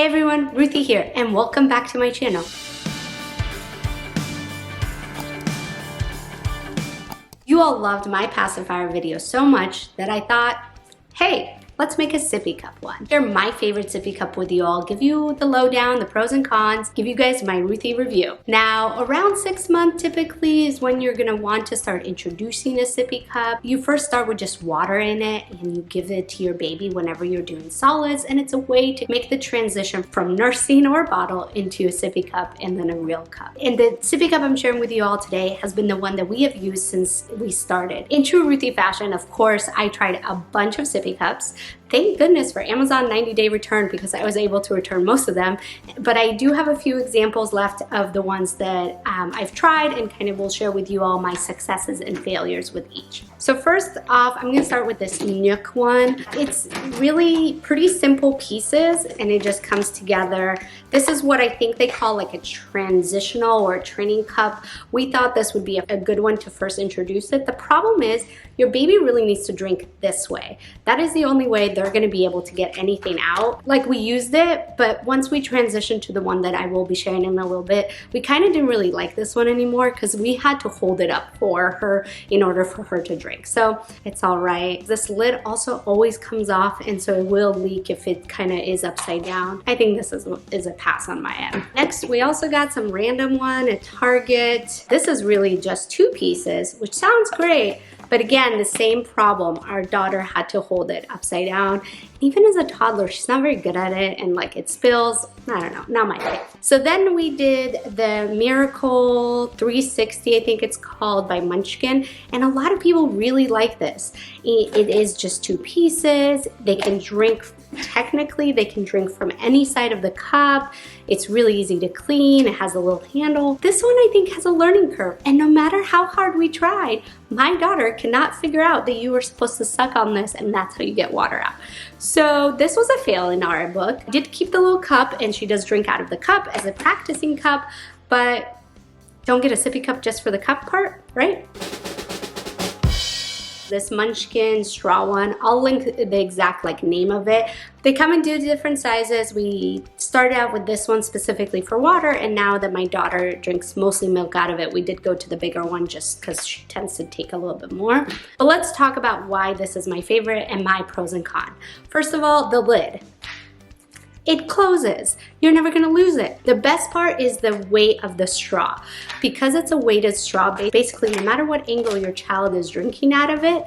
Hey everyone, Ruthie here, and welcome back to my channel. You all loved my pacifier video so much that I thought, hey, let's make a sippy cup one. Share my favorite sippy cup with you all, give you the lowdown, the pros and cons, give you guys my Ruthie review. Now, around 6 months typically is when you're gonna want to start introducing a sippy cup. You first start with just water in it and you give it to your baby whenever you're doing solids, and it's a way to make the transition from nursing or bottle into a sippy cup and then a real cup. And the sippy cup I'm sharing with you all today has been the one that we have used since we started. In true Ruthie fashion, of course, I tried a bunch of sippy cups. Thank goodness for Amazon 90-day return because I was able to return most of them. But I do have a few examples left of the ones that I've tried, and kind of will share with you all my successes and failures with each. So first off, I'm gonna start with this Nook one. It's really pretty simple pieces and it just comes together. This is what I think they call like a transitional or a training cup. We thought this would be a good one to first introduce it. The problem is your baby really needs to drink this way. That is the only way they're gonna be able to get anything out. Like, we used it, but once we transitioned to the one that I will be sharing in a little bit, we kind of didn't really like this one anymore because we had to hold it up for her in order for her to drink. So it's all right. This lid also always comes off, and so it will leak if it kind of is upside down. I think this is a pass on my end. Next, we also got some random one at Target. This is really just 2 pieces, which sounds great. But again, the same problem. Our daughter had to hold it upside down. Even as a toddler, she's not very good at it, and like it spills. I don't know, not my thing. So then we did the Miracle 360, I think it's called, by Munchkin. And a lot of people really like this. It is just 2 pieces. They can drink, technically, they can drink from any side of the cup. It's really easy to clean. It has a little handle. This one I think has a learning curve. And no matter how hard we tried, my daughter cannot figure out that you were supposed to suck on this and that's how you get water out. So this was a fail in our book. I did keep the little cup, and she does drink out of the cup as a practicing cup, but don't get a sippy cup just for the cup part, right? This Munchkin straw one, I'll link the exact name of it. They come in 2 different sizes. We started out with this one specifically for water, and now that my daughter drinks mostly milk out of it, we did go to the bigger one just because she tends to take a little bit more. But let's talk about why this is my favorite and my pros and cons. First of all, the lid. It closes. You're never gonna lose it. The best part is the weight of the straw. Because it's a weighted straw, basically no matter what angle your child is drinking out of it,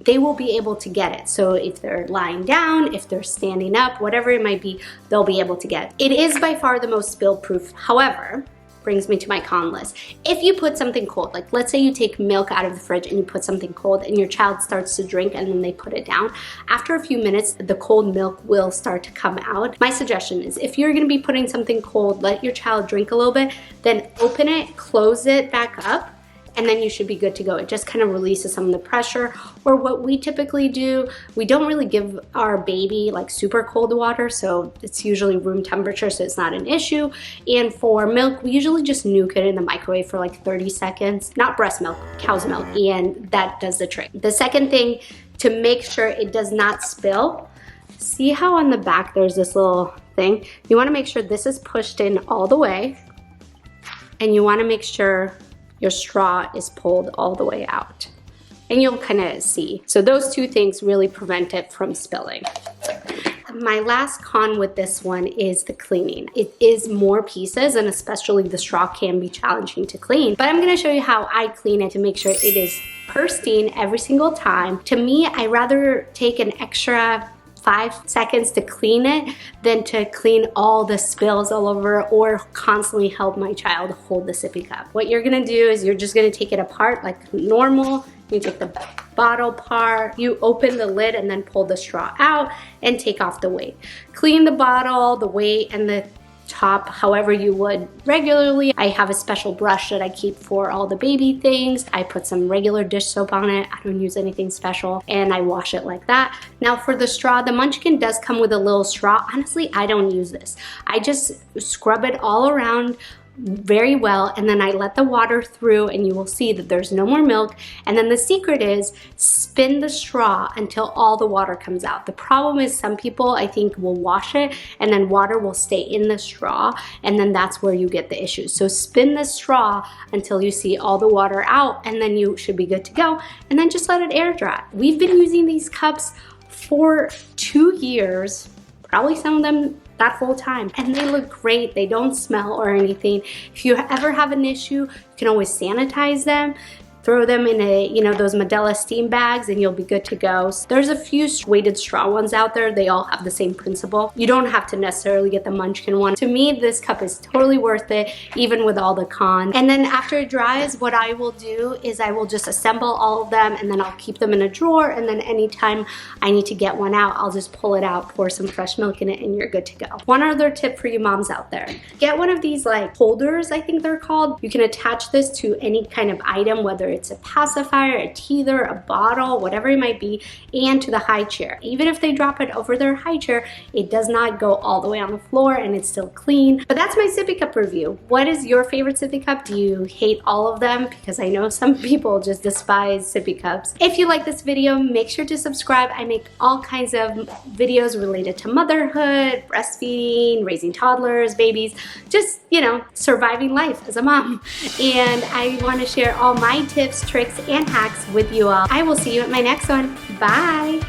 they will be able to get it. So if they're lying down, if they're standing up, whatever it might be, they'll be able to get it. It is by far the most spill proof. However, brings me to my con list. If you put something cold, like let's say you take milk out of the fridge and you put something cold and your child starts to drink and then they put it down, after a few minutes, the cold milk will start to come out. My suggestion is if you're gonna be putting something cold, let your child drink a little bit, then open it, close it back up, and then you should be good to go. It just kind of releases some of the pressure. Or what we typically do, we don't really give our baby like super cold water, so it's usually room temperature, so it's not an issue. And for milk, we usually just nuke it in the microwave for like 30 seconds. Not breast milk, cow's milk, and that does the trick. The second thing, to make sure it does not spill, see how on the back there's this little thing? You wanna make sure this is pushed in all the way, and you wanna make sure your straw is pulled all the way out. And you'll kind of see. So those 2 things really prevent it from spilling. My last con with this one is the cleaning. It is more pieces, and especially the straw can be challenging to clean. But I'm gonna show you how I clean it to make sure it is pristine every single time. To me, I rather take an extra 5 seconds to clean it than to clean all the spills all over or constantly help my child hold the sippy cup. What you're gonna do is you're just gonna take it apart like normal. You take the bottle part, you open the lid and then pull the straw out and take off the weight. Clean the bottle, the weight, and the top however you would regularly. I have a special brush that I keep for all the baby things. I put some regular dish soap on it. I don't use anything special, and I wash it like that. Now for the straw, the Munchkin does come with a little straw. Honestly, I don't use this. I just scrub it all around very well, and then I let the water through, and you will see that there's no more milk. And then the secret is spin the straw until all the water comes out. The problem is some people, I think, will wash it and then water will stay in the straw, and then that's where you get the issues. So spin the straw until you see all the water out, and then you should be good to go, and then just let it air dry. We've been using these cups for 2 years, probably some of them that whole time, and they look great. They don't smell or anything. If you ever have an issue, you can always sanitize them, throw them in a, you know, those Medela steam bags, and you'll be good to go. So there's a few weighted straw ones out there. They all have the same principle. You don't have to necessarily get the Munchkin one. To me, this cup is totally worth it, even with all the cons. And then after it dries, what I will do is I will just assemble all of them, and then I'll keep them in a drawer, and then anytime I need to get one out, I'll just pull it out, pour some fresh milk in it, and you're good to go. One other tip for you moms out there. Get one of these like holders, I think they're called. You can attach this to any kind of item, whether it's a pacifier, a teether, a bottle, whatever it might be, and to the high chair. Even if they drop it over their high chair, it does not go all the way on the floor, and it's still clean. But that's my sippy cup review. What is your favorite sippy cup? Do you hate all of them? Because I know some people just despise sippy cups. If you like this video, make sure to subscribe. I make all kinds of videos related to motherhood, breastfeeding, raising toddlers, babies, just, you know, surviving life as a mom. And I want to share all my tips, tricks, and hacks with you all. I will see you at my next one. Bye.